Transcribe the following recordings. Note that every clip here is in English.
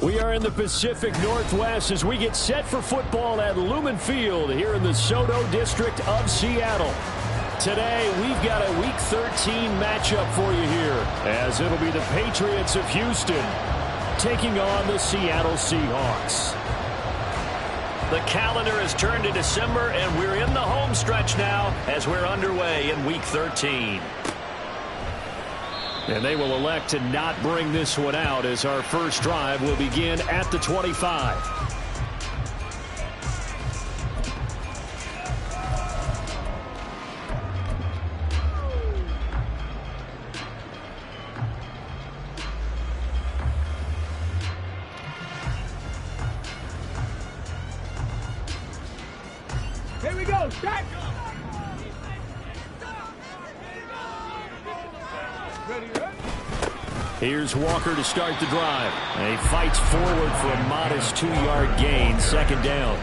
We are in the Pacific Northwest as we get set for football at Lumen Field here in the SoDo district of Seattle. Today, we've got a Week 13 matchup for you here, as it'll be the Patriots of Houston taking on the Seattle Seahawks. The calendar has turned to December, and we're in the home stretch now as we're underway in Week 13. And they will elect to not bring this one out as our first drive will begin at the 25. Here we go, start! Here's Walker to start the drive. And he fights forward for a modest 2-yard gain, second down.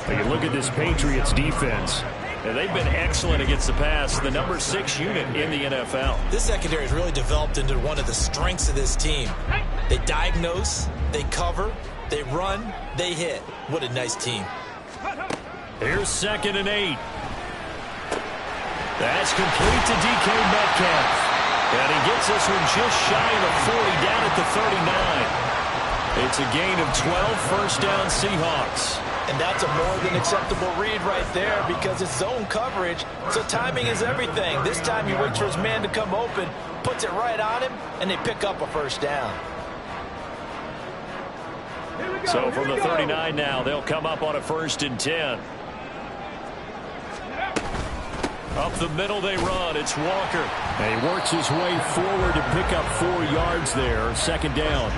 You look at this Patriots defense. And they've been excellent against the pass, the number 6 unit in the NFL. This secondary has really developed into one of the strengths of this team. They diagnose, they cover, they run, they hit. What a nice team. Here's 2nd and 8. That's complete to DK Metcalf. And he gets this one just shy of the 40 down at the 39. It's a gain of 12, first down Seahawks. And that's a more than acceptable read right there because it's zone coverage, so timing is everything. This time he waits for his man to come open, puts it right on him, and they pick up a first down. So from the 39 now, they'll come up on a 1st and 10. Up the middle they run. It's Walker. And he works his way forward to pick up 4 yards there. Second down.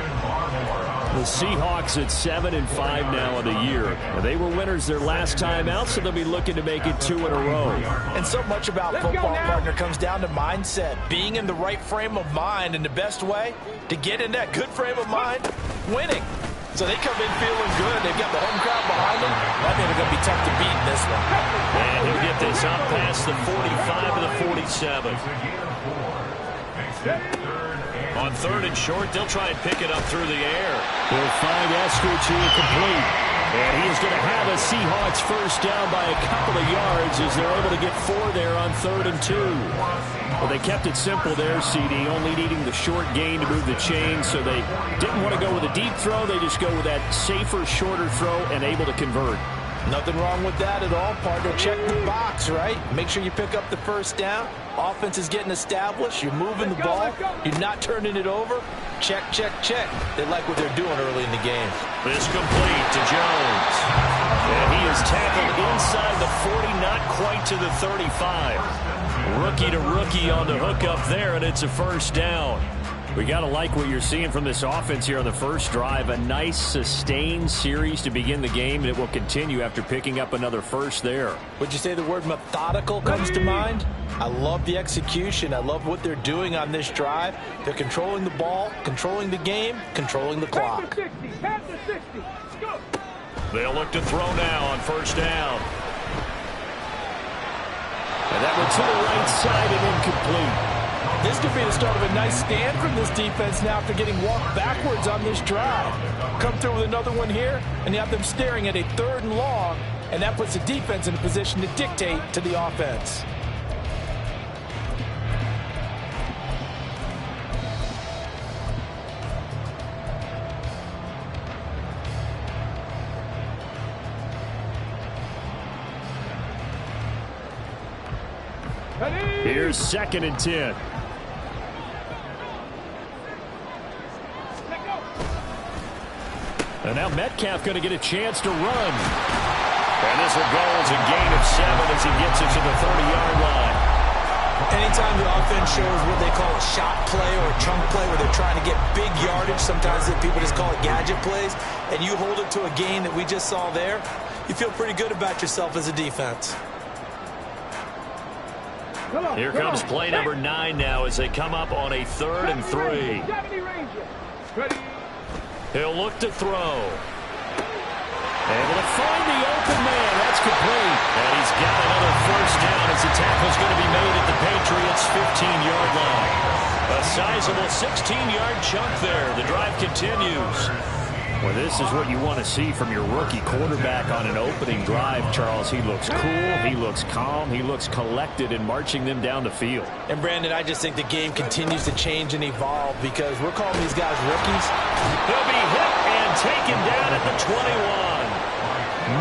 The Seahawks at 7-5 now in the year. And they were winners their last time out, so they'll be looking to make it 2 in a row. And so much about football, partner, comes down to mindset. Being in the right frame of mind, and the best way to get in that good frame of mind, winning. So they come in feeling good. They've got the home crowd behind them. I think they're going to be tough to beat in this one. And he'll get this up past the 45 to the 47. On 3rd and short, they'll try and pick it up through the air. They'll find Eskridge here complete. And he is going to have a Seahawks first down by a couple of yards as they're able to get 4 there on 3rd and 2. Well, they kept it simple there, CD, only needing the short gain to move the chain, so they didn't want to go with a deep throw. They just go with that safer, shorter throw and able to convert. Nothing wrong with that at all, partner. Check the box, right? Make sure you pick up the first down. Offense is getting established. You're moving the ball. You're not turning it over. Check, check, check. They like what they're doing early in the game. This complete to Jones. And he is tackled inside the 40, not quite to the 35. Rookie to rookie on the hook up there, and it's a first down. We got to like what you're seeing from this offense here on the first drive. A nice sustained series to begin the game, and it will continue after picking up another first there. Would you say the word methodical comes to mind? I love the execution. I love what they're doing on this drive. They're controlling the ball, controlling the game, controlling the clock. They'll look to throw now on first down. And that one to the right side and incomplete. This could be the start of a nice stand from this defense now after getting walked backwards on this drive. Come through with another one here, and you have them staring at a 3rd and long, and that puts the defense in a position to dictate to the offense. Here's 2nd and 10. And now Metcalf going to get a chance to run. And this will go as a gain of 7 as he gets it to the 30-yard line. Anytime the offense shows what they call a shot play or a chunk play where they're trying to get big yardage, sometimes people just call it gadget plays, and you hold it to a gain that we just saw there, you feel pretty good about yourself as a defense. Here comes play number 9 now as they come up on a 3rd and 3. He'll look to throw. Able to find the open man. That's complete. And he's got another first down as the tackle's going to be made at the Patriots' 15-yard line. A sizable 16-yard chunk there. The drive continues. Well, this is what you want to see from your rookie quarterback on an opening drive, Charles. He looks cool, he looks calm, he looks collected in marching them down the field. And, Brandon, I just think the game continues to change and evolve because we're calling these guys rookies. He'll be hit and taken down at the 21.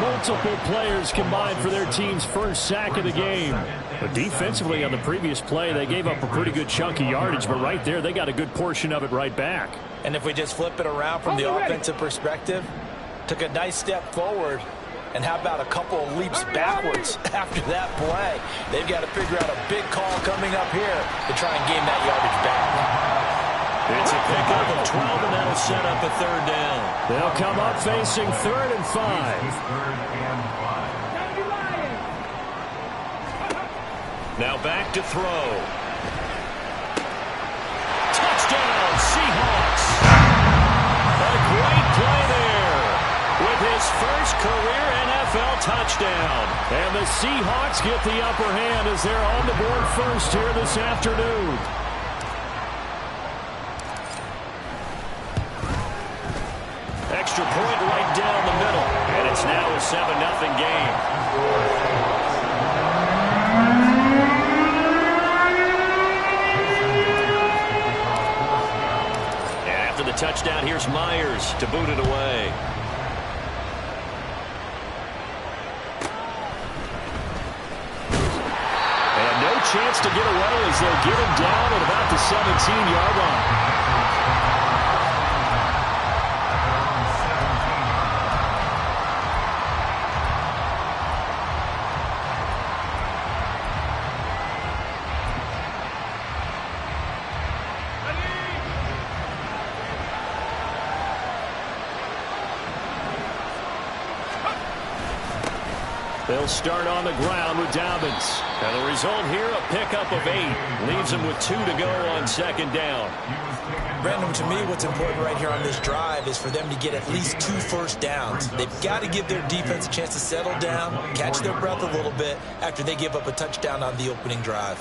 Multiple players combined for their team's first sack of the game. But defensively on the previous play, they gave up a pretty good chunk of yardage, but right there, they got a good portion of it right back. And if we just flip it around from the offensive perspective, took a nice step forward, and how about a couple of leaps backwards after that play? They've got to figure out a big call coming up here to try and gain that yardage back. It's a pickup of 12, and that'll set up a third down. They'll come up facing 3rd and 5. Now back to throw. Touchdown, Seahawks. A great play there with his first career NFL touchdown. And the Seahawks get the upper hand as they're on the board first here this afternoon. Extra point right down the middle. And it's now a 7-0 game. The touchdown, here's Myers to boot it away. And no chance to get away as they'll get him down at about the 17-yard line. They'll start on the ground with Dobbins. And the result here, a pickup of 8. Leaves them with 2 to go on 2nd down. Brandon, to me, what's important right here on this drive is for them to get at least 2 first downs. They've got to give their defense a chance to settle down, catch their breath a little bit after they give up a touchdown on the opening drive.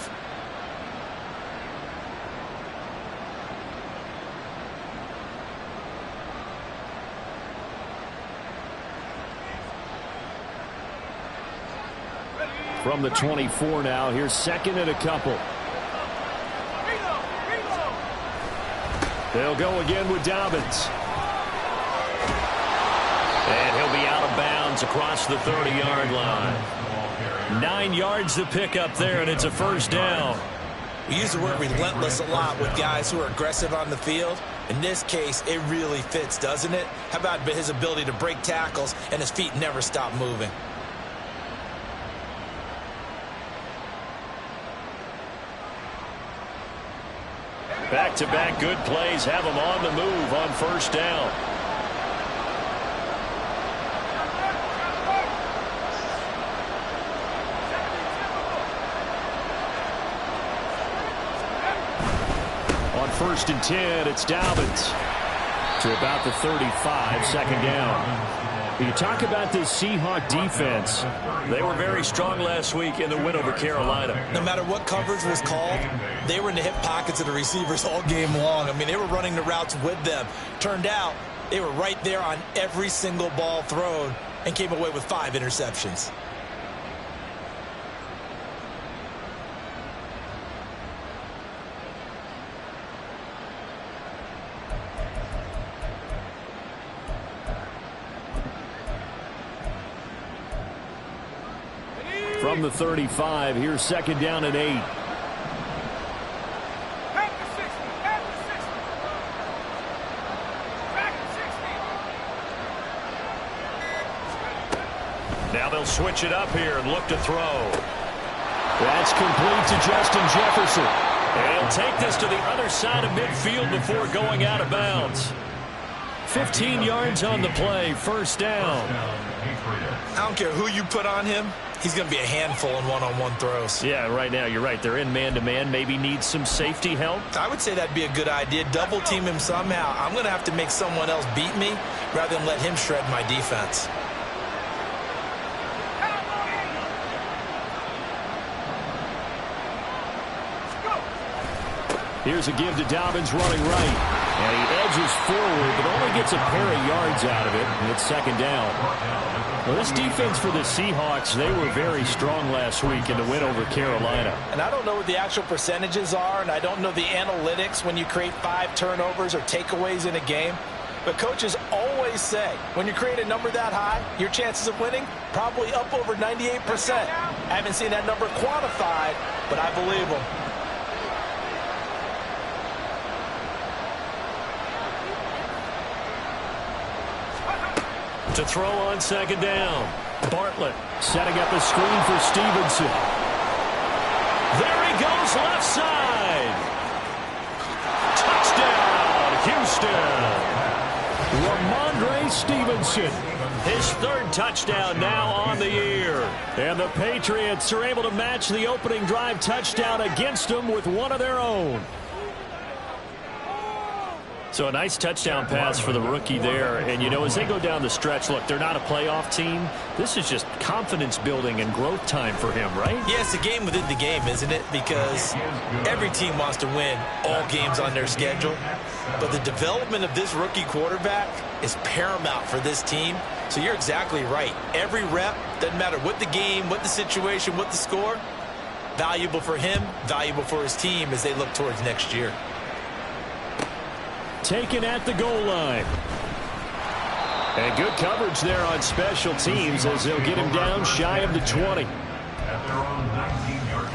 From the 24 now, here's 2nd and a couple. They'll go again with Dobbins. And he'll be out of bounds across the 30-yard line. 9 yards to pick up there, and it's a first down. We use the word relentless a lot with guys who are aggressive on the field. In this case, it really fits, doesn't it? How about his ability to break tackles and his feet never stop moving? Back-to-back good plays have them on the move on first down. On 1st and 10, it's Dobbins to about the 35, 2nd down. You talk about this Seahawk defense. They were very strong last week in the win over Carolina. No matter what coverage was called, they were in the hip pockets of the receivers all game long. I mean, they were running the routes with them. Turned out, they were right there on every single ball thrown and came away with 5 interceptions. From the 35, here's 2nd down and 8. Now they'll switch it up here and look to throw. That's complete to Justin Jefferson. And he'll take this to the other side of midfield before going out of bounds. 15 yards on the play, first down. I don't care who you put on him. He's going to be a handful in one-on-one throws. Yeah, right now you're right. They're in man-to-man. Maybe needs some safety help. I would say that'd be a good idea. Double team him somehow. I'm going to have to make someone else beat me rather than let him shred my defense. Here's a give to Dobbins running right. And he edges forward, but only gets a pair of yards out of it, and it's second down. Well, this defense for the Seahawks, they were very strong last week in the win over Carolina. And I don't know what the actual percentages are, and I don't know the analytics when you create 5 turnovers or takeaways in a game. But coaches always say, when you create a number that high, your chances of winning probably up over 98%. I haven't seen that number quantified, but I believe them. To throw on second down. Bartlett setting up a screen for Stevenson. There he goes left side. Touchdown, Houston. Ramondre Stevenson. His 3rd touchdown now on the year. And the Patriots are able to match the opening drive touchdown against them with one of their own. So a nice touchdown pass for the rookie there. And, you know, as they go down the stretch, look, they're not a playoff team. This is just confidence building and growth time for him, right? Yeah, it's a game within the game, isn't it? Because every team wants to win all games on their schedule. But the development of this rookie quarterback is paramount for this team. So you're exactly right. Every rep, doesn't matter what the game, what the situation, what the score, valuable for him, valuable for his team as they look towards next year. Taken at the goal line. And good coverage there on special teams as they'll get him down shy of the 20. At their own 19-yard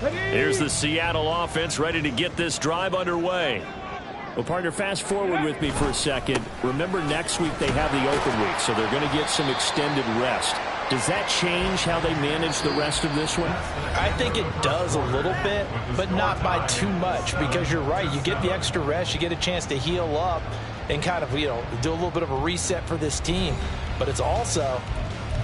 line. Here's the Seattle offense ready to get this drive underway. Well, partner, fast forward with me for a second. Remember, next week they have the open week, so they're going to get some extended rest. Does that change how they manage the rest of this one? I think it does a little bit, but not by too much, because you're right. You get the extra rest, you get a chance to heal up and kind of, you know, do a little bit of a reset for this team. But it's also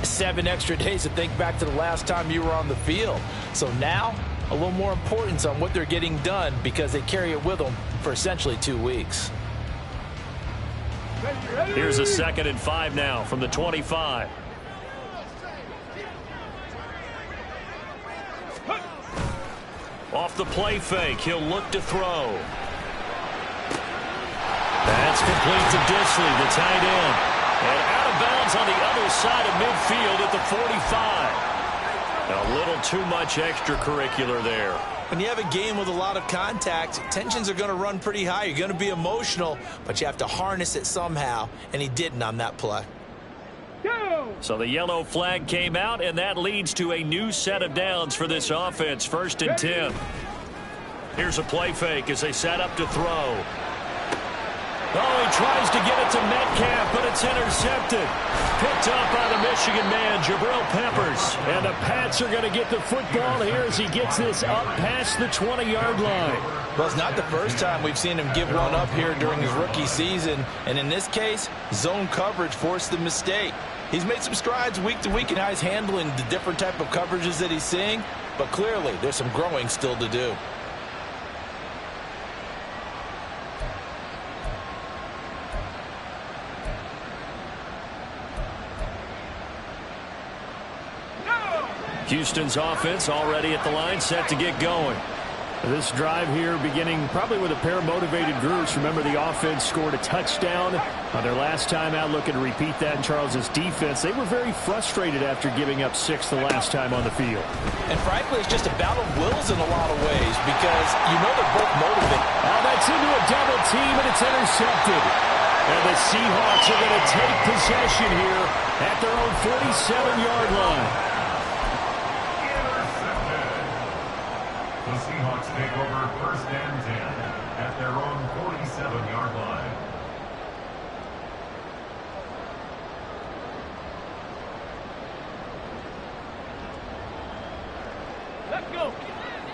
7 extra days to think back to the last time you were on the field. So now, a little more importance on what they're getting done because they carry it with them for essentially 2 weeks. Here's a 2nd and 5 now from the 25. Off the play fake, he'll look to throw. That's complete to Disley, the tight end. And out of bounds on the other side of midfield at the 45. A little too much extracurricular there. When you have a game with a lot of contact, tensions are going to run pretty high. You're going to be emotional, but you have to harness it somehow, and he didn't on that play. So the yellow flag came out, and that leads to a new set of downs for this offense. 1st and 10. Here's a play fake as they set up to throw. Oh, he tries to get it to Metcalf, but it's intercepted. Picked up by the Michigan man, Jabril Peppers. And the Pats are going to get the football here as he gets this up past the 20-yard line. Well, it's not the first time we've seen him give one up here during his rookie season. And in this case, zone coverage forced the mistake. He's made some strides week to week in how he's handling the different type of coverages that he's seeing. But clearly, there's some growing still to do. Houston's offense already at the line, set to get going. This drive here beginning probably with a pair of motivated groups. Remember, the offense scored a touchdown on their last time out, looking to repeat that in Charles's defense. They were very frustrated after giving up 6 the last time on the field. And frankly, it's just a battle of wills in a lot of ways because you know they're both motivated. Oh, that's into a double team, and it's intercepted. And the Seahawks are going to take possession here at their own 47-yard line. The Seahawks take over 1st and 10 at their own 47-yard line. Let's go.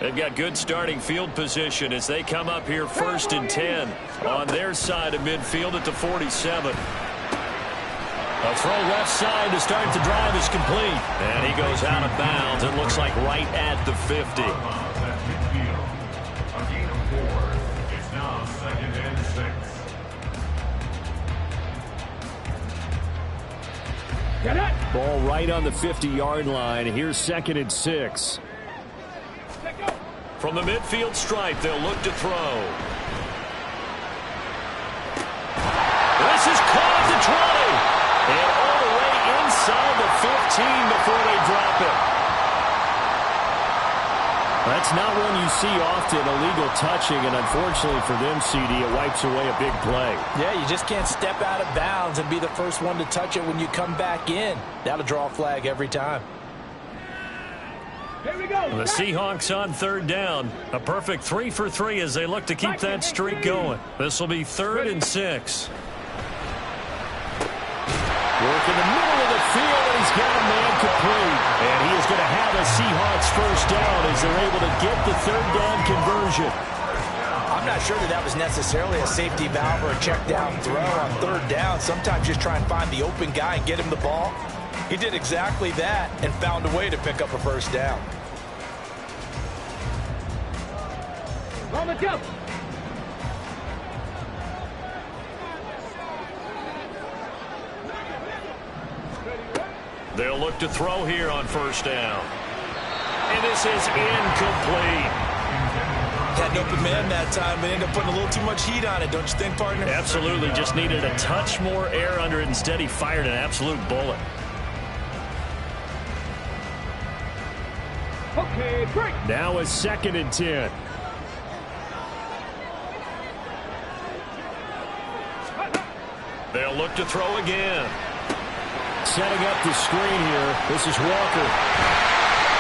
They've got good starting field position as they come up here 1st and 10 on their side of midfield at the 47. A throw left side to start the drive is complete. And he goes out of bounds. It looks like right at the 50. At midfield, a gain of 4. It's now 2nd and 6. Ball right on the 50-yard line. Here's 2nd and 6. From the midfield stripe, they'll look to throw. This is caught at the 20. And all the way inside the 15 before they drop it. That's not one you see often, illegal touching, and unfortunately for them, CD, it wipes away a big play. Yeah, you just can't step out of bounds and be the first one to touch it when you come back in. That'll draw a flag every time. Here we go. The Seahawks on 3rd down. A perfect 3 for 3 as they look to keep that streak going. This will be 3rd and 6. Work in the middle of the field, and he's got a man complete. And he is going to have a Seahawks first down as they're able to get the 3rd down conversion. I'm not sure that was necessarily a safety valve or a check down throw on 3rd down. Sometimes just try and find the open guy and get him the ball. He did exactly that and found a way to pick up a first down. On the jump. They'll look to throw here on 1st down. And this is incomplete. Had an open man that time, but ended up putting a little too much heat on it, don't you think, partner? Absolutely. Just needed a touch more air under it. Instead, he fired an absolute bullet. Okay, break. Now a 2nd and 10. They'll look to throw again. Setting up the screen here. This is Walker.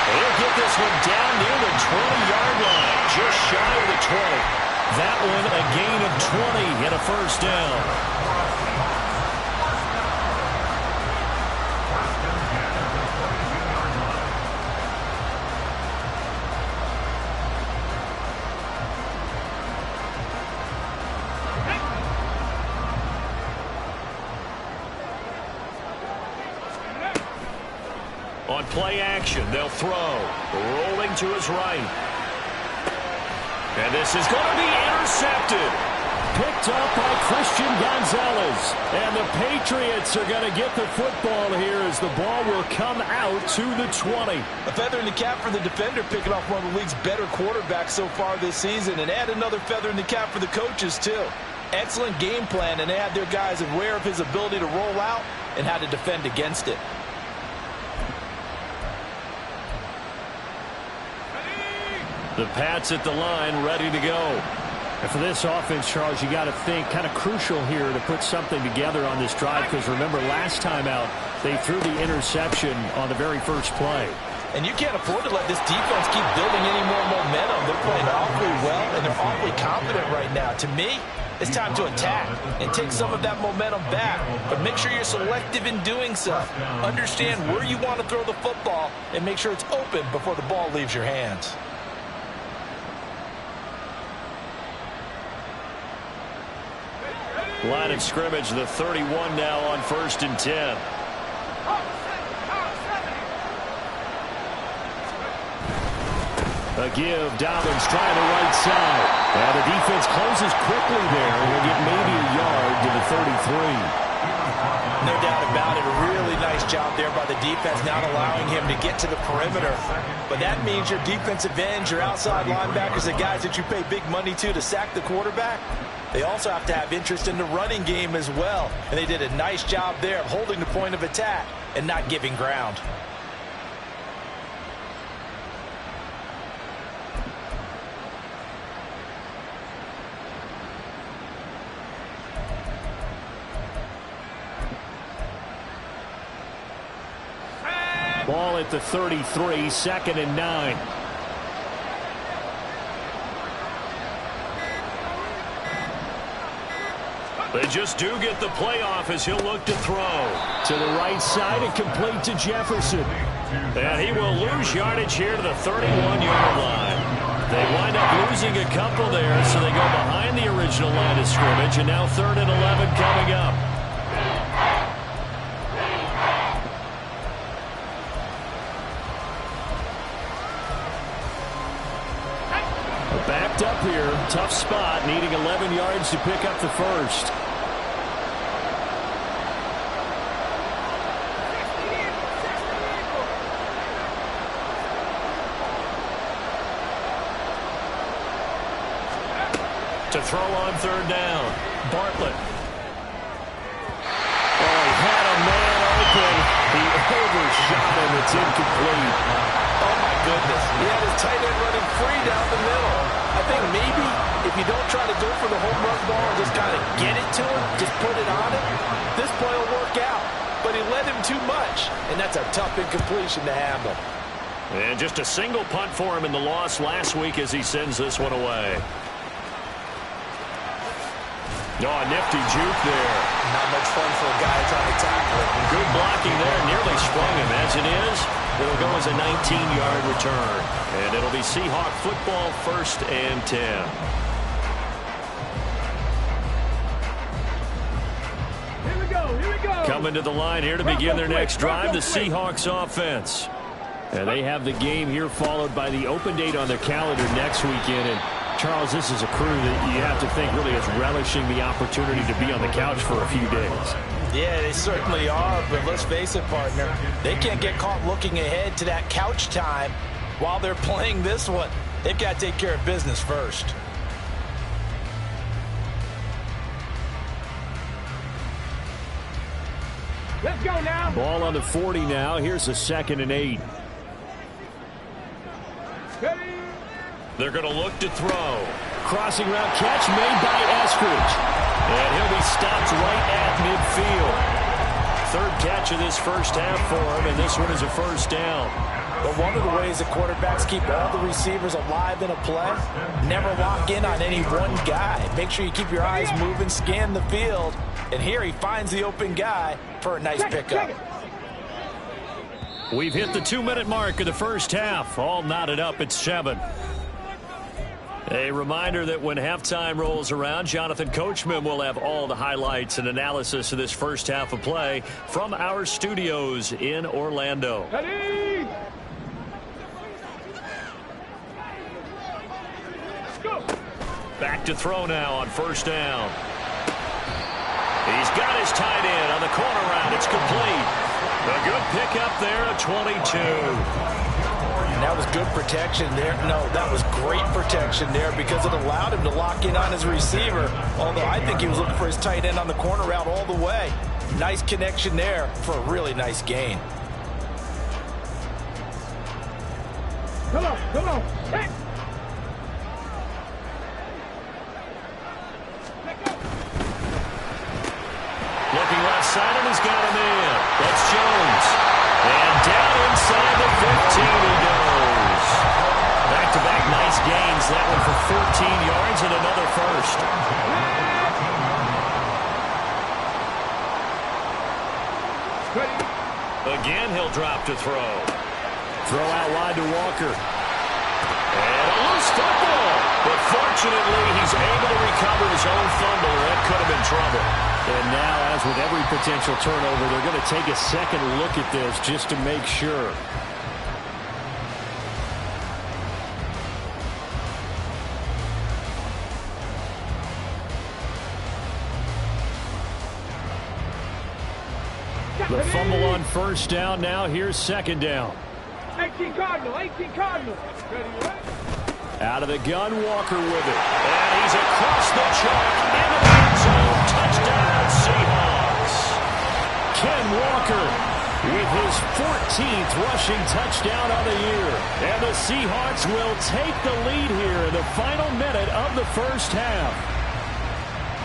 He'll get this one down near the 20-yard line, just shy of the 20. That one a gain of 20 and a first down. On play action, they'll throw. Rolling to his right. And this is going to be intercepted. Picked up by Christian Gonzalez. And the Patriots are going to get the football here as the ball will come out to the 20. A feather in the cap for the defender, picking off one of the league's better quarterbacks so far this season. And add another feather in the cap for the coaches, too. Excellent game plan, and they had their guys aware of his ability to roll out and how to defend against it. The Pats at the line, ready to go. And for this offense, Charles, you got to think kind of crucial here to put something together on this drive, because remember last time out they threw the interception on the very first play. And you can't afford to let this defense keep building any more momentum. They're playing awfully well, and they're awfully confident right now. To me, it's time to attack and take some of that momentum back. But make sure you're selective in doing so. Understand where you want to throw the football and make sure it's open before the ball leaves your hands. Line of scrimmage, the 31 now on 1st and 10. A give, Dobbins trying the right side. And the defense closes quickly there. He'll get maybe a yard to the 33. No doubt about it. A really nice job there by the defense, not allowing him to get to the perimeter. But that means your defensive ends, your outside linebackers, the guys that you pay big money to sack the quarterback, they also have to have interest in the running game as well. And they did a nice job there of holding the point of attack and not giving ground. Ball at the 33, 2nd and 9. They just do get the playoff as he'll look to throw. To the right side and complete to Jefferson. And he will lose yardage here to the 31-yard line. They wind up losing a couple there, so they go behind the original line of scrimmage, and now 3rd and 11 coming up. Backed up here, tough spot, needing 11 yards to pick up the first. to throw on third down. Bartlett. Oh, he had a man open. He overshot him. It's incomplete. Oh, my goodness. He had his tight end running free down the middle. I think maybe if you don't try to go for the home run ball and just kind of get it to him, just put it on him, this play will work out. But he led him too much, and that's a tough incompletion to handle. And just a single punt for him in the loss last week as he sends this one away. Oh, a nifty juke there. Not much fun for a guy trying to tackle it. Good blocking there. Nearly sprung him. As it is, it'll go as a 19-yard return. And it'll be Seahawk football, 1st and 10. Here we go. Here we go. Coming to the line here to begin their next drive, the Seahawks offense. And they have the game here followed by the open date on their calendar next weekend. And Charles, this is a crew that you have to think really is relishing the opportunity to be on the couch for a few days. Yeah, they certainly are, but let's face it, partner. They can't get caught looking ahead to that couch time while they're playing this one. They've got to take care of business first. Let's go now. Ball on the 40 now. Here's a 2nd and 8. Ready. They're going to look to throw. Crossing route catch made by Eskridge. And he'll be stopped right at midfield. 3rd catch of this first half for him, and this one is a 1st down. But one of the ways that quarterbacks keep all the receivers alive in a play, never lock in on any one guy. Make sure you keep your eyes moving, scan the field. And here he finds the open guy for a nice pickup. We've hit the 2-minute mark of the first half. All knotted up at 7. A reminder that when halftime rolls around, Jonathan Coachman will have all the highlights and analysis of this first half of play from our studios in Orlando. Ready. Let's go. Back to throw now on 1st down. He's got his tight end on the corner route. It's complete. A good pickup there at 22. And that was good protection there. No, that was great protection there because it allowed him to lock in on his receiver. Although I think he was looking for his tight end on the corner route all the way. Nice connection there for a really nice gain. Come on. Come on. Hey. Looking left side, and he's got him in. That's Jones. And down inside the 15 he goes. Back-to-back nice gains. That one for 14 yards and another 1st. Again, he'll drop to throw. Throw out wide to Walker. And a loose football. But fortunately, he's able to recover his own fumble, or that could have been trouble. And now, as with every potential turnover, they're going to take a second look at this just to make sure. The fumble on 1st down. Now here's 2nd down. 18 Cardinal. 18 Cardinal. Ready, right? Out of the gun, Walker with it. And he's across the chalk into the end zone. Touchdown, Seahawks. Ken Walker with his 14th rushing touchdown of the year. And the Seahawks will take the lead here in the final minute of the first half.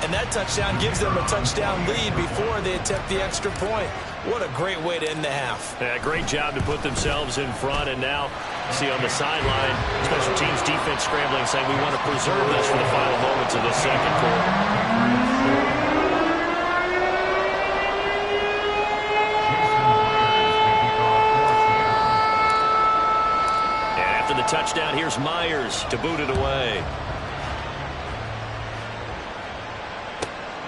And that touchdown gives them a touchdown lead before they attempt the extra point. What a great way to end the half. Yeah, great job to put themselves in front. And now, see on the sideline, special teams defense scrambling, saying we want to preserve this for the final moments of this second quarter. And after the touchdown, here's Myers to boot it away.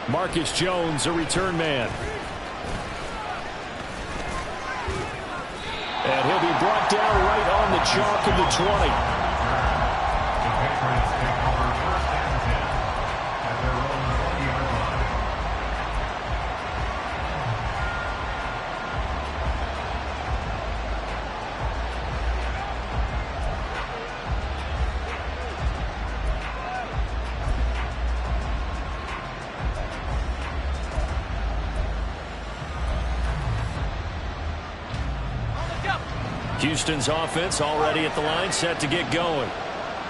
Marcus Jones, a return man. And he'll be brought down right on the chalk of the 20. The Patriots take over 1st and 10 at their own 40-yard line. Houston's offense already at the line, set to get going.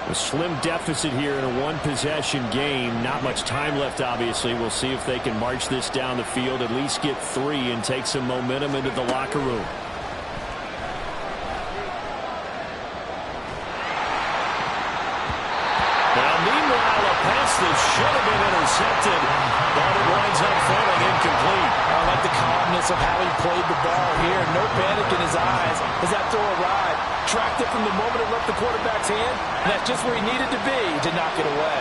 A slim deficit here in a one-possession game. Not much time left, obviously. We'll see if they can march this down the field, at least get 3, and take some momentum into the locker room. Now, meanwhile, a pass that should have been intercepted, but it winds up falling incomplete. I like the calmness of how he played the ball here. No panic in his eyes as that throw arrived. Tracked it from the moment it left the quarterback's hand, and that's just where he needed to be to knock it away.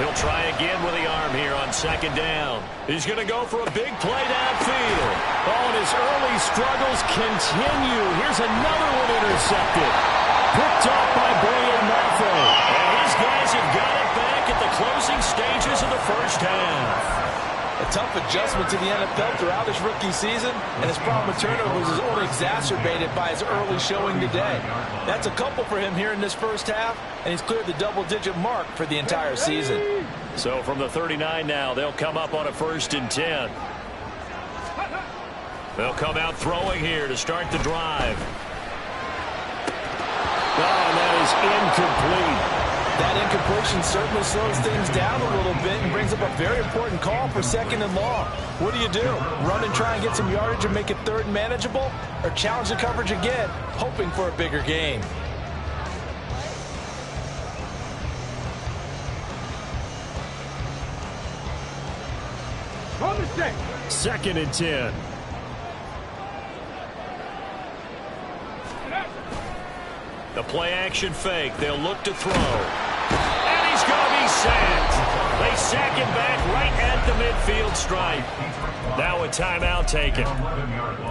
He'll try again with the arm here on second down. He's going to go for a big play downfield. Oh, and his early struggles continue. Here's another one intercepted. Picked off by Boye Mafe. And his guys have got it back at the closing stages of the first half. A tough adjustment to the NFL throughout his rookie season, and his problem with turnovers is only exacerbated by his early showing today. That's a couple for him here in this first half, and he's cleared the double-digit mark for the entire season. So from the 39 now, they'll come up on a 1st and 10. They'll come out throwing here to start the drive. Oh, and that is incomplete. That incompletion certainly slows things down a little bit and brings up a very important call for 2nd and long. What do? Run and try and get some yardage and make it 3rd and manageable? Or challenge the coverage again, hoping for a bigger gain? No mistake. 2nd and 10. The play-action fake. They'll look to throw. And he's going to be sacked. They sack him back right at the midfield stripe. Now a timeout taken.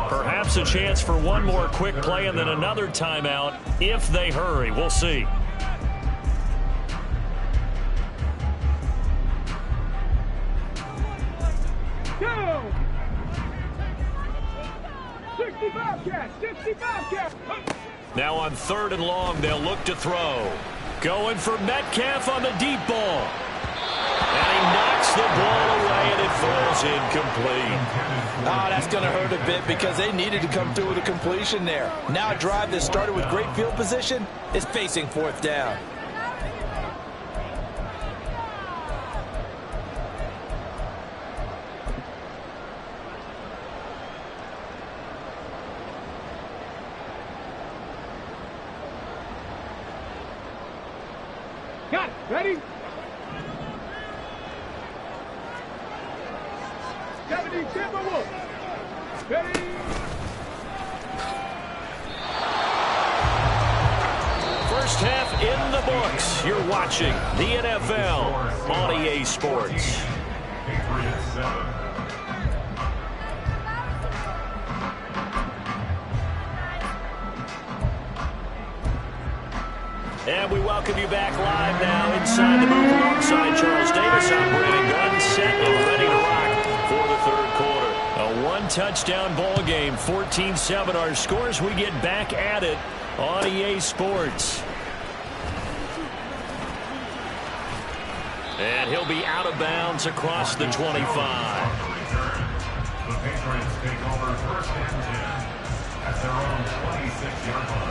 Perhaps a chance for one more quick play and then another timeout if they hurry. We'll see. Go! 65 catch, 65 catch. Now on 3rd and long, they'll look to throw. Going for Metcalf on the deep ball. And he knocks the ball away, and it falls incomplete. Oh, that's going to hurt a bit because they needed to come through with a completion there. Now a drive that started with great field position is facing 4th down. Got it. Ready? 70 Timberwolves. Ready? First half in the books. You're watching the NFL on EA Sports. Patriots 7. And we welcome you back live now inside the booth alongside Charles Davis. I'm Brandon Gunn, set and ready to rock for the 3rd quarter. A one-touchdown ball game, 14-7 our scores. We get back at it on EA Sports. And he'll be out of bounds across the 25. The Patriots take over 1st and 10 at their own 26-yard line.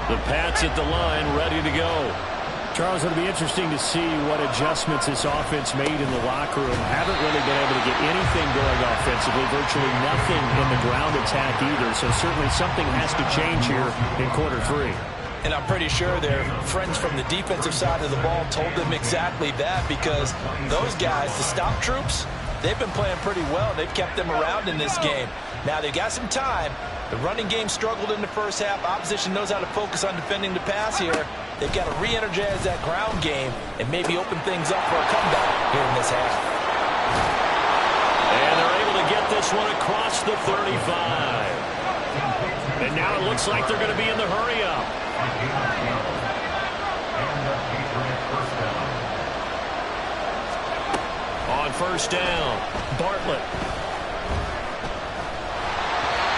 The Pats at the line, ready to go. Charles, it'll be interesting to see what adjustments this offense made in the locker room. Haven't really been able to get anything going offensively, virtually nothing in the ground attack either. So certainly something has to change here in quarter 3. And I'm pretty sure their friends from the defensive side of the ball told them exactly that, because those guys, the stop troops, they've been playing pretty well. They've kept them around in this game. Now they've got some time. The running game struggled in the first half. Opposition knows how to focus on defending the pass here. They've got to re-energize that ground game and maybe open things up for a comeback here in this half. And they're able to get this one across the 35. And now it looks like they're going to be in the hurry-up. On 1st down, Bartlett.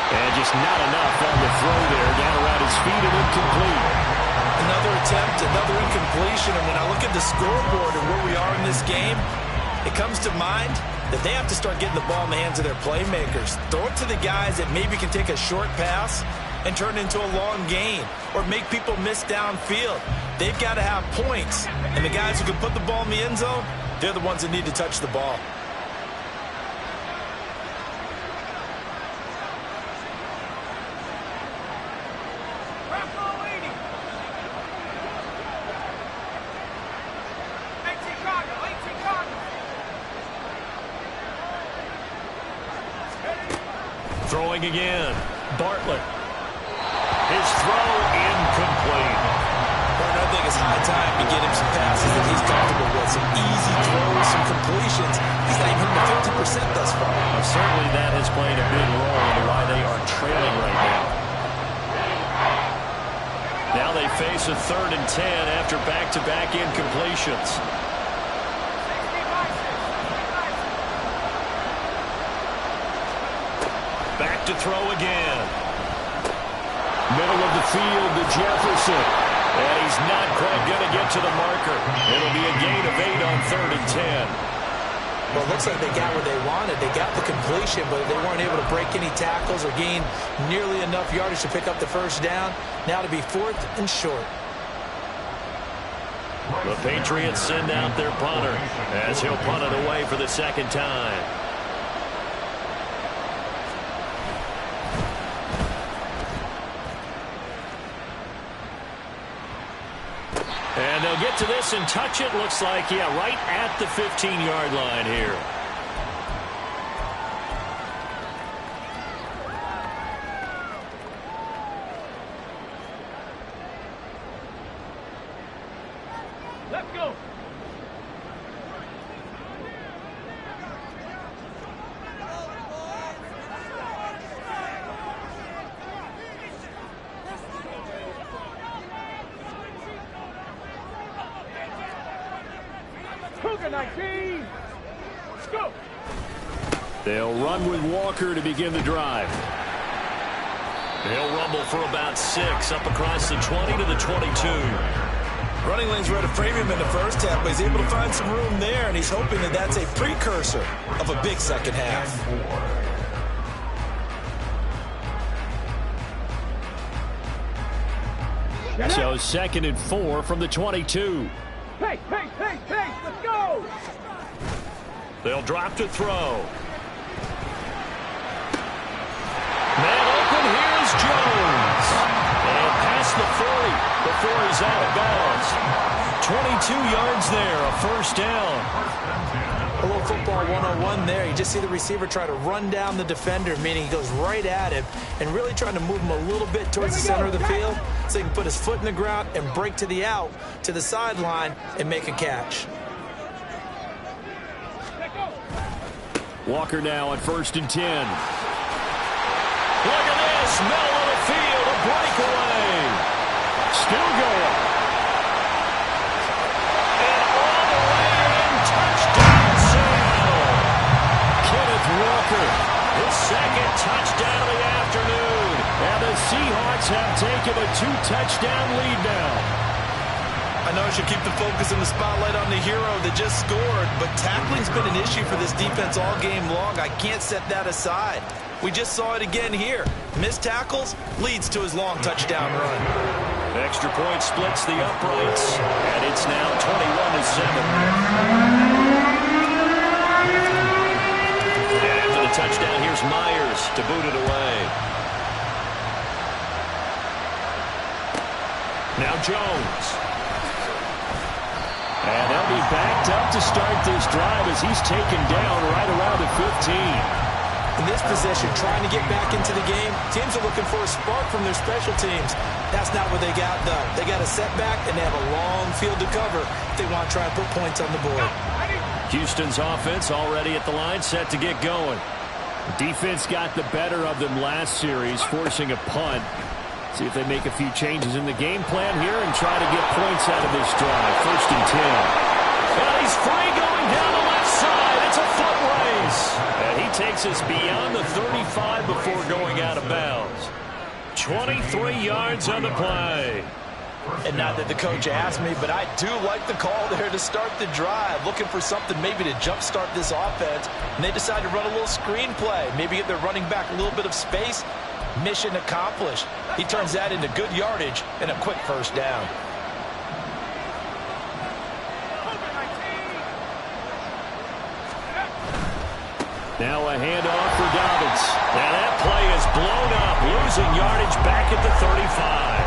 And just not enough on the throw there. Down around his feet and incomplete. Another attempt, another incompletion. And when I look at the scoreboard and where we are in this game, it comes to mind that they have to start getting the ball in the hands of their playmakers. Throw it to the guys that maybe can take a short pass and turn it into a long gain or make people miss downfield. They've got to have points. And the guys who can put the ball in the end zone, they're the ones that need to touch the ball. Throwing again. Bartlett. His throw incomplete. I think it's high time to get him some passes that he's comfortable with. Some easy throws, some completions. He's not even hitting the 50% thus far. Well, certainly that has played a big role in why they are trailing right now. Now they face a 3rd and 10 after back-to-back incompletions. Back to throw again. Middle of the field to Jefferson. And he's not quite going to get to the marker. It'll be a gain of 8 on 3rd and 10. Well, it looks like they got what they wanted. They got the completion, but they weren't able to break any tackles or gain nearly enough yardage to pick up the first down. Now to be 4th and short. The Patriots send out their punter as he'll punt it away for the 2nd time. And they'll get to this and touch it. Looks like, yeah, right at the 15-yard line here. Let's go. Cougar 19. Let's go. They'll run with Walker to begin the drive. He'll rumble for about 6 up across the 20 to the 22. Running lanes were to frame him in the first half, but he's able to find some room there, and he's hoping that that's a precursor of a big second half. So 2nd and 4 from the 22. Hey, let's go. They'll drop to throw. Man open, here's Jones. And past the 40 before he's out of bounds. 22 yards there, a first down. A little football 101 there. You just see the receiver try to run down the defender, meaning he goes right at him and really trying to move him a little bit towards the center of the field so he can put his foot in the ground and break to the out, to the sideline, and make a catch. Walker now on 1st and 10. Look at this, middle of the field, a breakaway. Still going. And all the way in, touchdown Seattle. Kenneth Walker. His 2nd touchdown of the afternoon. And the Seahawks have taken a 2-touchdown lead now. I know I should keep the focus and the spotlight on the hero that just scored, but tackling's been an issue for this defense all game long. I can't set that aside. We just saw it again here. Missed tackles leads to his long touchdown run. Extra point splits the uprights, and it's now 21-7. And after the touchdown, here's Myers to boot it away. Now Jones. And they'll be backed up to start this drive as he's taken down right around the 15. In this position, trying to get back into the game, teams are looking for a spark from their special teams. That's not what they got done. They got a setback, and they have a long field to cover if they want to try and put points on the board. Houston's offense already at the line, set to get going. Defense got the better of them last series, forcing a punt. See if they make a few changes in the game plan here and try to get points out of this drive. 1st and 10. And he's free going down the left side. It's a foot race. nice. And he takes us beyond the 35 before going out of bounds. 23 yards on the play. And not that the coach asked me, but I do like the call there to start the drive. Looking for something maybe to jumpstart this offense. And they decide to run a little screen play. Maybe get their running back a little bit of space. Mission accomplished. He turns that into good yardage and a quick first down. Now a handoff for Dobbins. And that play is blown up, losing yardage back at the 35.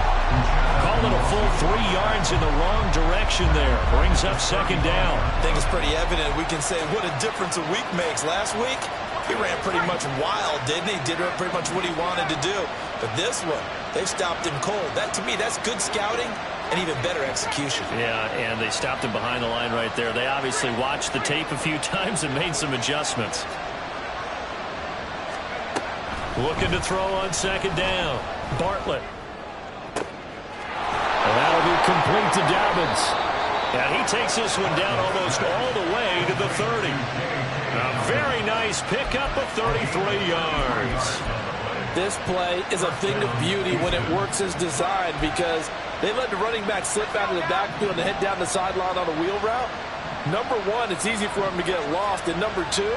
Call it a full 3 yards in the wrong direction there. Brings up second down. I think it's pretty evident. We can say what a difference a week makes. Last week, he ran pretty much wild, didn't he? Did pretty much what he wanted to do. But this one, they stopped him cold. That, to me, that's good scouting and even better execution. Yeah, and they stopped him behind the line right there. They obviously watched the tape a few times and made some adjustments. Looking to throw on second down. Bartlett. And that'll be complete to Dobbins. And he takes this one down almost all the way to the 30. A very nice pickup of 33 yards. This play is a thing of beauty when it works as designed because they let the running back slip out of the backfield and head down the sideline on a wheel route. Number one, it's easy for him to get lost. And number two,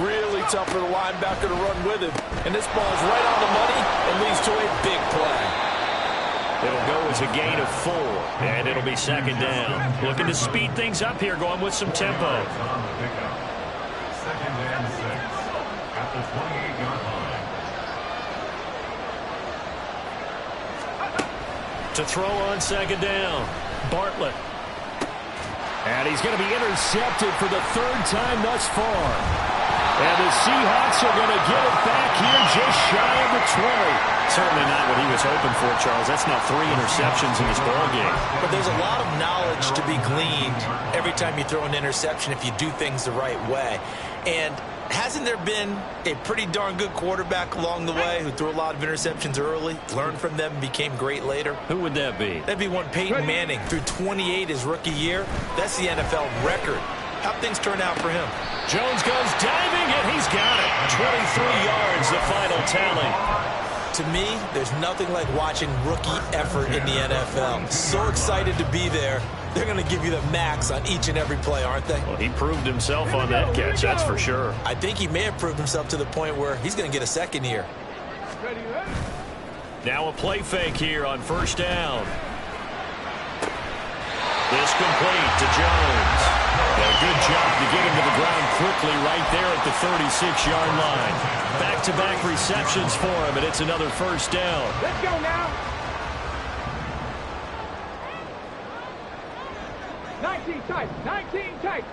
really tough for the linebacker to run with him. And this ball's right on the money and leads to a big play. It'll go as a gain of 4, and it'll be second down. Looking to speed things up here, going with some tempo. Second and 6 at the 28-yard line. To throw on second down, Bartlett. And he's going to be intercepted for the 3rd time thus far. And the Seahawks are going to get it back here just shy of the 20. Certainly not what he was hoping for, Charles. That's now 3 interceptions in this ballgame. But there's a lot of knowledge to be gleaned every time you throw an interception if you do things the right way. And hasn't there been a pretty darn good quarterback along the way who threw a lot of interceptions early, learned from them, became great later? Who would that be? That'd be one Peyton Manning. Threw 28 his rookie year. That's the NFL record. How'd things turn out for him? Jones goes diving, and he's got it. 23 yards, the final tally. To me, there's nothing like watching rookie effort in the NFL. So excited to be there. They're going to give you the max on each and every play, aren't they? Well, he proved himself on that catch, that's for sure. I think he may have proved himself to the point where he's going to get a second year. Now a play fake here on first down. This complete to Jones. And a good job to get him to the ground quickly right there at the 36-yard line. Back-to-back receptions for him, and it's another first down. Let's go now. 19 tight. 19 tight.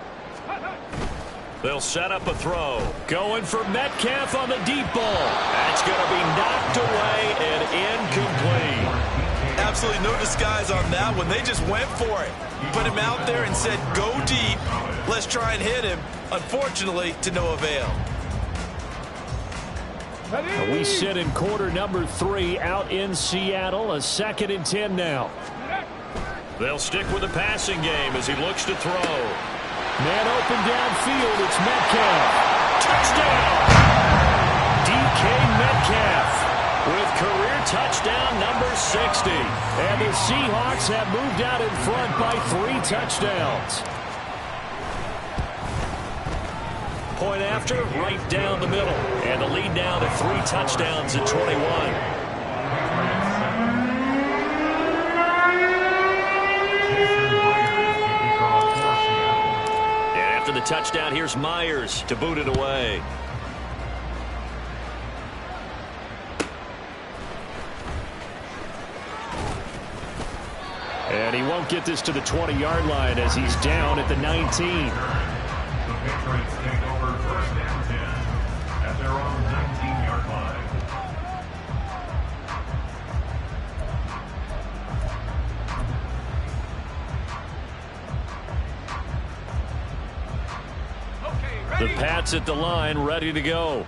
They'll set up a throw. Going for Metcalf on the deep ball. That's going to be knocked away and incomplete. Absolutely no disguise on that one. They just went for it. Put him out there and said, go deep. Let's try and hit him. Unfortunately, to no avail. We sit in quarter number 3 out in Seattle. A 2nd and 10 now. They'll stick with the passing game as he looks to throw. Man open downfield. It's Metcalf. Touchdown! DK Metcalf with career touchdown number 60. And the Seahawks have moved out in front by 3 touchdowns. Point after, right down the middle. And the lead now to 3 touchdowns at 21. And after the touchdown, here's Myers to boot it away. And he won't get this to the 20-yard line as he's down at the 19. The Patriots take over first and 10 at their own 19-yard line. The Pats at the line, ready to go.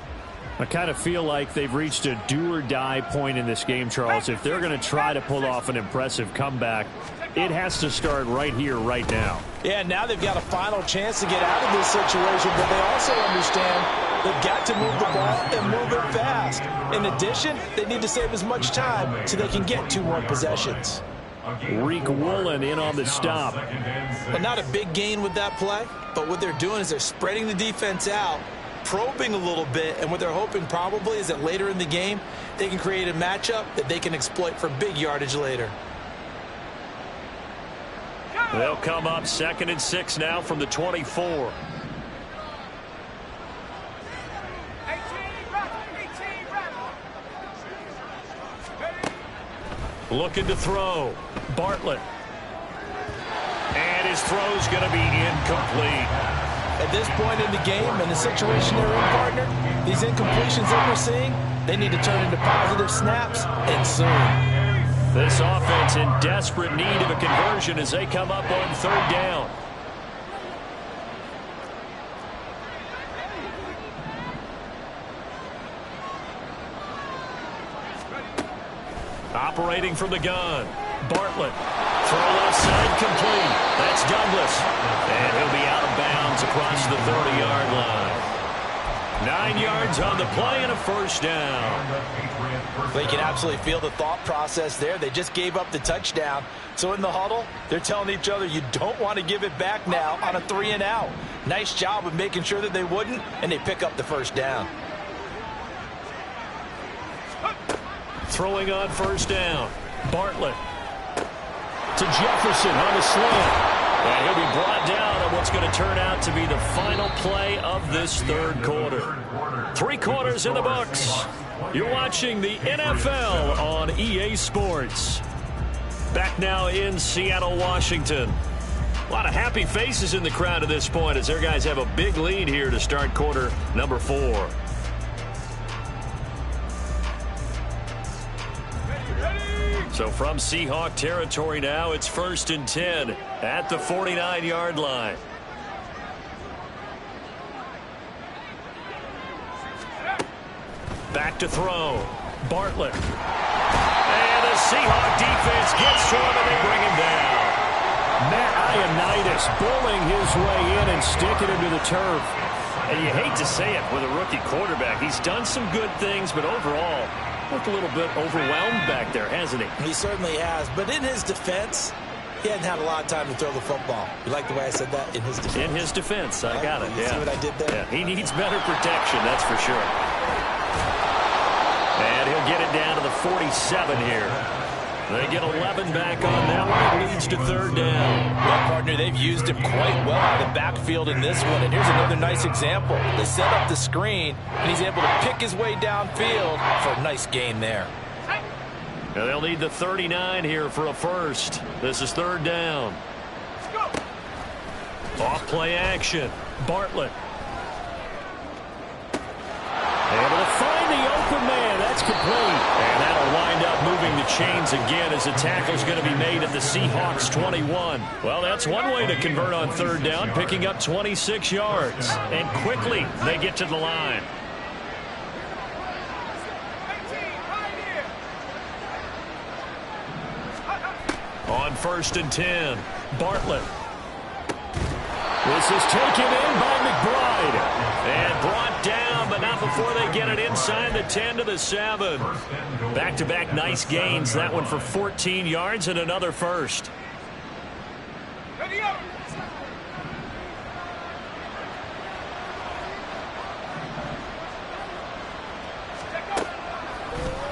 I kind of feel like they've reached a do-or-die point in this game, Charles. If they're going to try to pull off an impressive comeback, it has to start right here, right now. Yeah, now they've got a final chance to get out of this situation, but they also understand they've got to move the ball and move it fast. In addition, they need to save as much time so they can get 2 more possessions. Riq Woolen in on the stop. Well, not a big gain with that play, but what they're doing is they're spreading the defense out, probing a little bit, and what they're hoping probably is that later in the game, they can create a matchup that they can exploit for big yardage later. They'll come up 2nd and 6 now from the 24. Looking to throw. Bartlett. And his throw's going to be incomplete. At this point in the game and the situation they're in, partner, these incompletions that we're seeing, they need to turn into positive snaps, and soon. This offense in desperate need of a conversion as they come up on 3rd down. Operating from the gun. Bartlett. Throw left side complete. That's Douglas. And he'll be out of bounds across the 30-yard line. 9 yards on the play and a 1st down. They can absolutely feel the thought process there. They just gave up the touchdown. So in the huddle, they're telling each other, you don't want to give it back now on a 3-and-out. Nice job of making sure that they wouldn't, and they pick up the 1st down. Throwing on 1st down. Bartlett to Jefferson on the slant. And he'll be brought down on what's going to turn out to be the final play of this 3rd quarter. 3 quarters in the books. You're watching the NFL on EA Sports. Back now in Seattle, Washington. A lot of happy faces in the crowd at this point as their guys have a big lead here to start quarter number 4. So from Seahawk territory now, it's 1st and 10 at the 49-yard line. Back to throw. Bartlett. And the Seahawk defense gets to him and they bring him down. Matt Ioannidis bullying his way in and sticking him to the turf. And you hate to say it with a rookie quarterback. He's done some good things, but overall, looked a little bit overwhelmed back there, hasn't he? He certainly has. But in his defense, he hadn't had a lot of time to throw the football. You like the way I said that? In his defense. In his defense. I got it. You see what I did there? Yeah, he needs better protection, that's for sure. And he'll get it down to the 47 here. They get 11 back on that one. It leads to 3rd down. Well, partner, they've used him quite well out of the backfield in this one. And here's another nice example. They set up the screen, and he's able to pick his way downfield for a nice gain there. Now they'll need the 39 here for a 1st. This is 3rd down. Off play action. Bartlett. Able to find the open man. That's complete. And that'll wind up moving the chains again as the tackle's going to be made at the Seahawks 21. Well, that's one way to convert on 3rd down, picking up 26 yards. And quickly they get to the line. On 1st and 10, Bartlett. This is taken in by McBride. And brought down, but not before they get it inside the 10 to the 7. Back-to-back nice gains. That one for 14 yards and another 1st.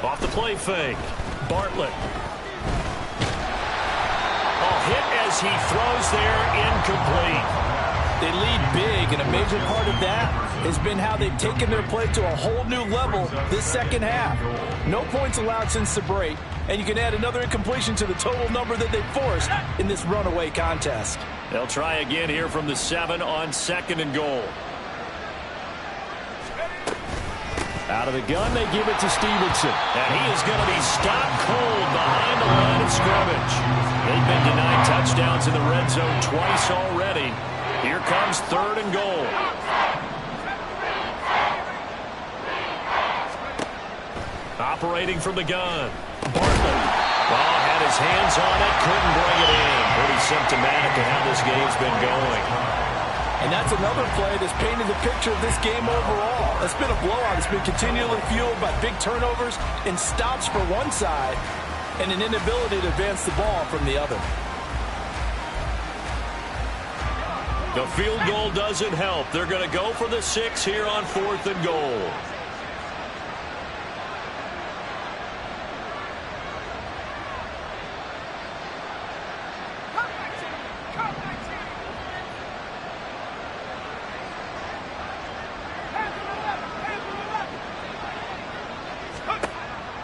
Off the play fake. Bartlett. Hit as he throws there, incomplete. They lead big, and a major part of that has been how they've taken their play to a whole new level this 2nd half. No points allowed since the break, and you can add another incompletion to the total number that they forced in this runaway contest. They'll try again here from the 7 on 2nd and goal. Out of the gun, they give it to Stevenson. And he is going to be stopped cold behind the line of scrimmage. They've been denied touchdowns in the red zone twice already. Here comes 3rd and goal. Operating from the gun. Bartlett. Well, had his hands on it, couldn't bring it in. Pretty symptomatic of how this game's been going. And that's another play that's painted the picture of this game overall. It's been a blowout. It's been continually fueled by big turnovers and stops for one side and an inability to advance the ball from the other. The field goal doesn't help. They're going to go for the 6 here on 4th and goal.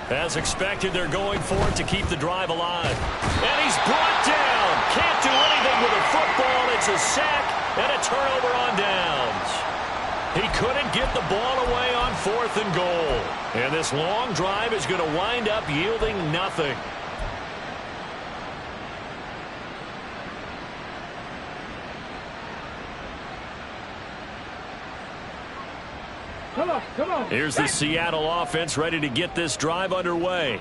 As expected, they're going for it to keep the drive alive. And he's brought down. Can't do anything with a football. It's a sack and a turnover on downs. He couldn't get the ball away on 4th and goal. And this long drive is going to wind up yielding nothing. Come on. Here's the Seattle offense ready to get this drive underway.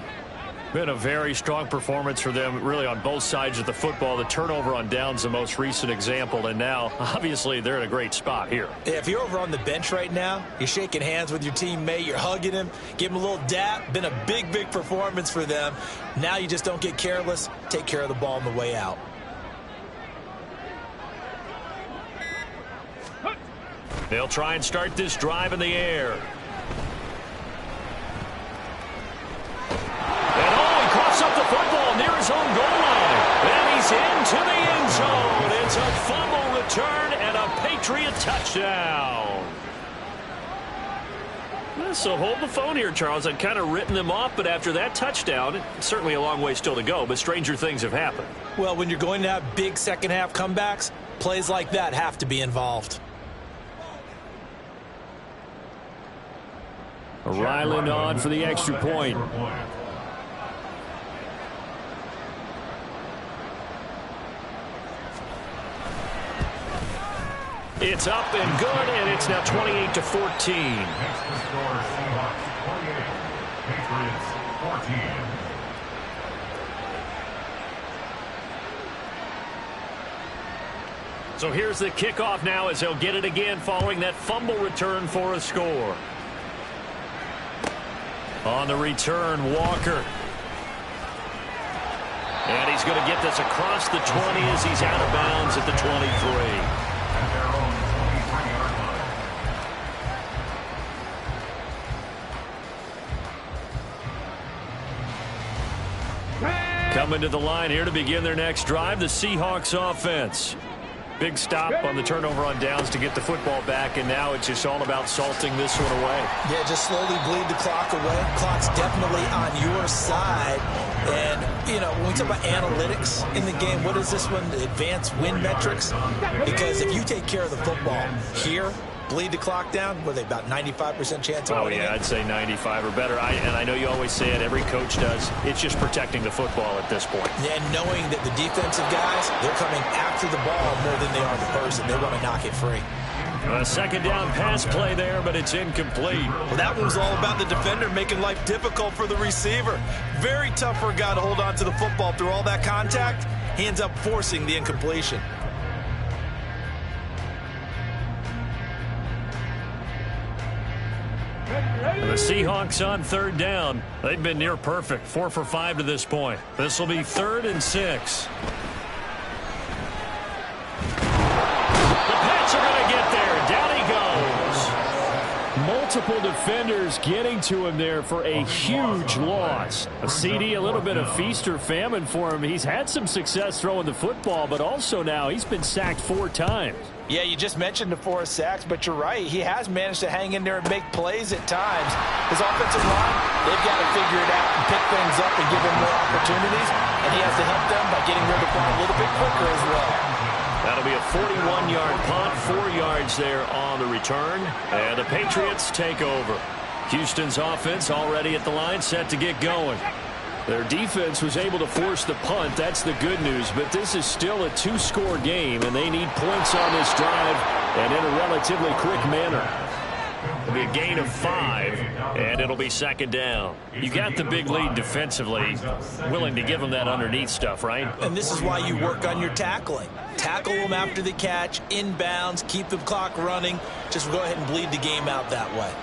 Been a very strong performance for them, really, on both sides of the football. The turnover on downs, the most recent example, and now, obviously, they're in a great spot here. Yeah, if you're over on the bench right now, you're shaking hands with your teammate, you're hugging him, give him a little dap. Been a big, big performance for them. Now you just don't get careless. Take care of the ball on the way out. They'll try and start this drive in the air. And he coughs up the football near his own goal line. And he's into the end zone. It's a fumble return and a Patriot touchdown. So hold the phone here, Charles. I'd kind of written them off, but after that touchdown, it's certainly a long way still to go, but stranger things have happened. Well, when you're going to have big second-half comebacks, plays like that have to be involved. Ryland on for the extra point. It's up and good, and it's now 28-14. Next to score, Seahawks 28, Patriots 14. So here's the kickoff now as they'll get it again following that fumble return for a score. On the return, Walker. And he's going to get this across the 20 as he's out of bounds at the 23. At their own 23-yard line. Coming to the line here to begin their next drive, the Seahawks offense. Big stop on the turnover on downs to get the football back, and now it's just all about salting this one away. Yeah, just slowly bleed the clock away. Clock's definitely on your side. And, you know, when we talk about analytics in the game, what is this one? Advanced win metrics? Because if you take care of the football here, bleed the clock down, were they about 95% chance of winning? Oh, yeah, I'd say 95 or better. And I know you always say it, every coach does. It's just protecting the football at this point. And knowing that the defensive guys, they're coming after the ball more than they are the person. They want to knock it free. A second down pass play there, but it's incomplete. Well, that one was all about the defender making life difficult for the receiver. Very tough for a guy to hold on to the football through all that contact. He ends up forcing the incompletion. The Seahawks on third down. They've been near perfect, 4 for 5 to this point. This will be 3rd and 6. The Pats are going to get there. Down he goes. Multiple defenders getting to him there for a huge loss. A CD, a little bit of feast or famine for him. He's had some success throwing the football, but also now he's been sacked 4 times. Yeah, you just mentioned the 4 sacks, but you're right. He has managed to hang in there and make plays at times. His offensive line, they've got to figure it out and pick things up and give him more opportunities, and he has to help them by getting rid of the ball a little bit quicker as well. That'll be a 41-yard punt, 4 yards there on the return, and the Patriots take over. Houston's offense already at the line, set to get going. Their defense was able to force the punt. That's the good news. But this is still a 2-score game, and they need points on this drive and in a relatively quick manner. It'll be a gain of 5, and it'll be second down. You got the big lead defensively, willing to give them that underneath stuff, right? And this is why you work on your tackling. Tackle them after the catch, inbounds, keep the clock running. Just go ahead and bleed the game out that way.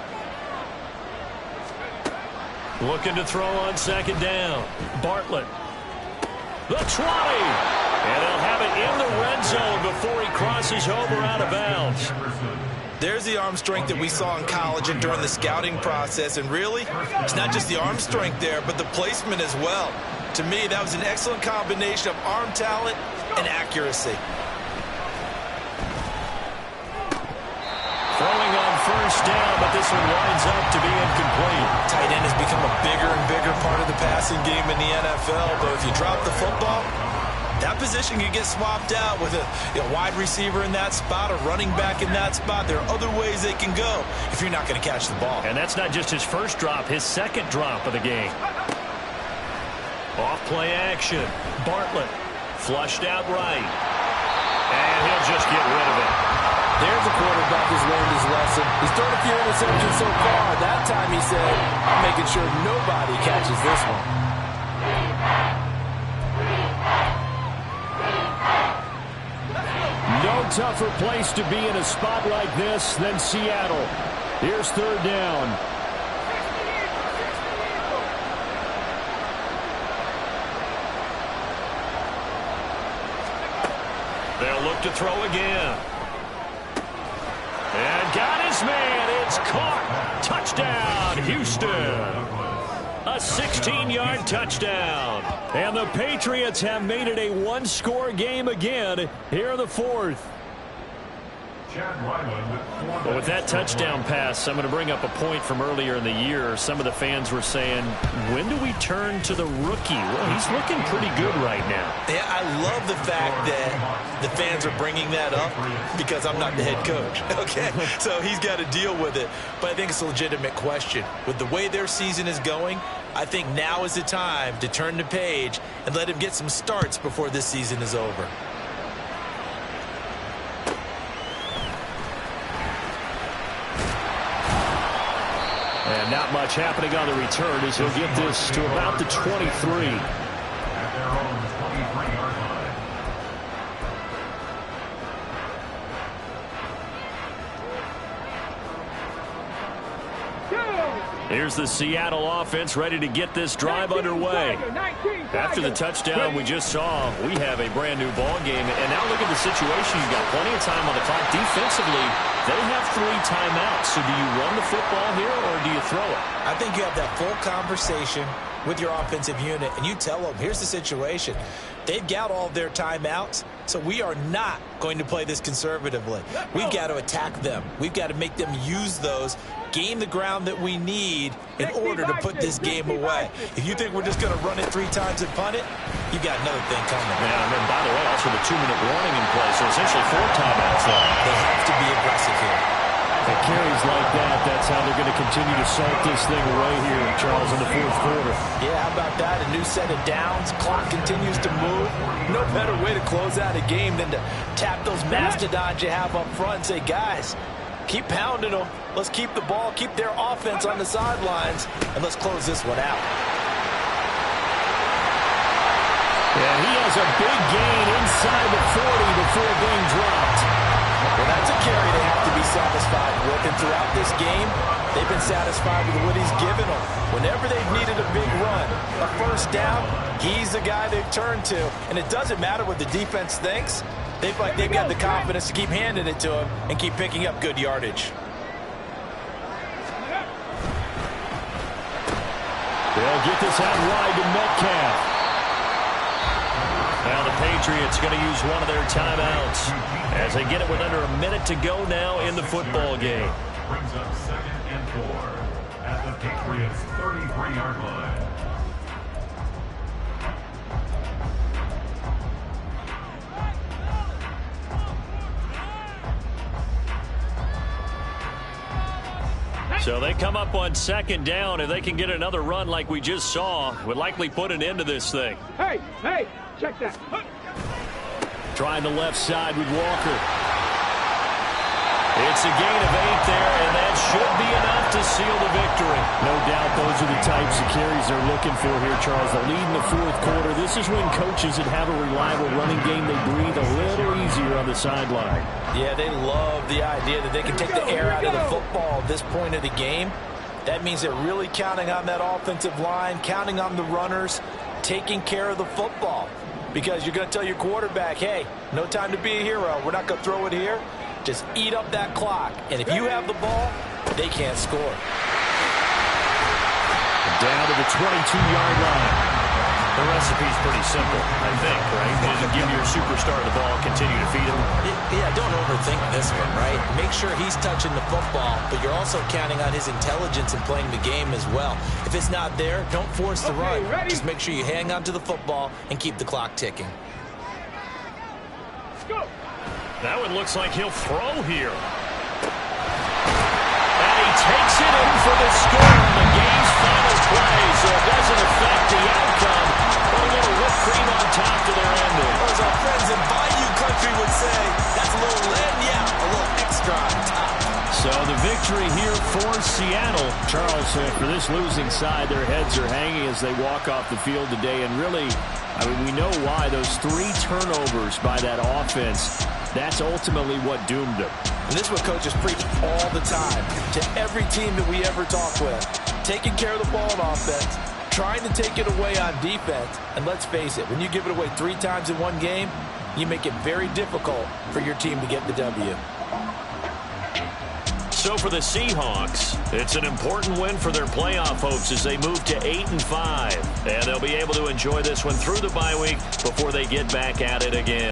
Looking to throw on second down. Bartlett. The 20. And they'll have it in the red zone before he crosses over out of bounds. There's the arm strength that we saw in college and during the scouting process. And really, it's not just the arm strength there, but the placement as well. To me, that was an excellent combination of arm talent and accuracy. Throwing on first down, but this one winds up to be incomplete. Tight end has become a bigger and bigger part of the passing game in the NFL. But if you drop the football, that position can get swapped out with a wide receiver in that spot, a running back in that spot. There are other ways they can go if you're not going to catch the ball. And that's not just his first drop, his second drop of the game. Off play action. Bartlett flushed out right. And he'll just get rid of it. There's a quarterback who's learned his lesson. He's thrown a few interceptions so far. That time he said, I'm making sure nobody catches this one. No tougher place to be in a spot like this than Seattle. Here's third down. They'll look to throw again. And got his man. It's caught. Touchdown, Houston. A 16-yard touchdown. And the Patriots have made it a one-score game again here in the fourth. Well, with that touchdown pass, I'm going to bring up a point from earlier in the year. Some of the fans were saying, when do we turn to the rookie? Well, he's looking pretty good right now. Yeah, I love the fact that the fans are bringing that up because I'm not the head coach, okay? So he's got to deal with it. But I think it's a legitimate question. With the way their season is going, I think now is the time to turn the page and let him get some starts before this season is over. And not much happening on the return as he'll get this to about the 23. At their own 23-yard line. Here's the Seattle offense ready to get this drive underway. After the touchdown we just saw, we have a brand new ball game. And now look at the situation. You've got plenty of time on the clock. Defensively, they have 3 timeouts. So do you run the football here or do you throw it? I think you have that full conversation with your offensive unit, and you tell them, here's the situation. They've got all of their timeouts, so we are not going to play this conservatively. We've got to attack them. We've got to make them use those, gain the ground that we need in order to put this game away. If you think we're just going to run it 3 times and punt it, you've got another thing coming. Yeah, and then, by the way, also the 2-minute warning in play, so essentially 4 timeouts there. They have to be aggressive here. At carries like that, that's how they're going to continue to salt this thing away here, Charles, in the fourth quarter. Yeah, how about that? A new set of downs. Clock continues to move. No better way to close out a game than to tap those mastodons you have up front and say, guys, keep pounding them. Let's keep the ball, keep their offense on the sidelines, and let's close this one out. And he has a big gain inside the 40 before being dropped. Well, that's a carry they have to be satisfied with. And throughout this game, they've been satisfied with what he's given them. Whenever they've needed a big run, a first down, he's the guy they've turned to. And it doesn't matter what the defense thinks. They've got the confidence to keep handing it to him and keep picking up good yardage. They'll get this out wide to Metcalf. Now the Patriots going to use one of their timeouts as they get it with under a minute to go now in the football game. Brings up 2nd and 4 at the Patriots' 33-yard line. So they come up on 2nd down. If they can get another run like we just saw, would likely put an end to this thing. Hey, check that. Trying the left side with Walker. It's a gain of 8 there, and that should be enough to seal the victory. No doubt those are the types of carries they're looking for here, Charles. The lead in the fourth quarter. This is when coaches that have a reliable running game, they breathe a little easier on the sideline. Yeah, they love the idea that they can take the air out of the football at this point of the game. That means they're really counting on that offensive line, counting on the runners, taking care of the football. Because you're going to tell your quarterback, hey, no time to be a hero. We're not going to throw it here. Just eat up that clock. And if you have the ball, they can't score. Down to the 22-yard line. The recipe's pretty simple, I think, right? You just give your superstar the ball, continue to feed him. Yeah, don't overthink this one, right? Make sure he's touching the football, but you're also counting on his intelligence and playing the game as well. If it's not there, don't force the run. Just make sure you hang on to the football and keep the clock ticking. That one looks like he'll throw here. And he takes it in for the score on the game's final play, so it doesn't affect the outcome. But a little whipped cream on top to their ending. As our friends in Bayou Country would say, that's a little lagniappe, a little extra on top. So the victory here for Seattle. Charles, for this losing side, their heads are hanging as they walk off the field today. And really, I mean, we know why. Those 3 turnovers by that offense, that's ultimately what doomed them. And this is what coaches preach all the time to every team that we ever talk with. Taking care of the ball on offense, trying to take it away on defense. And let's face it, when you give it away 3 times in one game, you make it very difficult for your team to get the W. So for the Seahawks, it's an important win for their playoff hopes as they move to 8-5. And they'll be able to enjoy this one through the bye week before they get back at it again.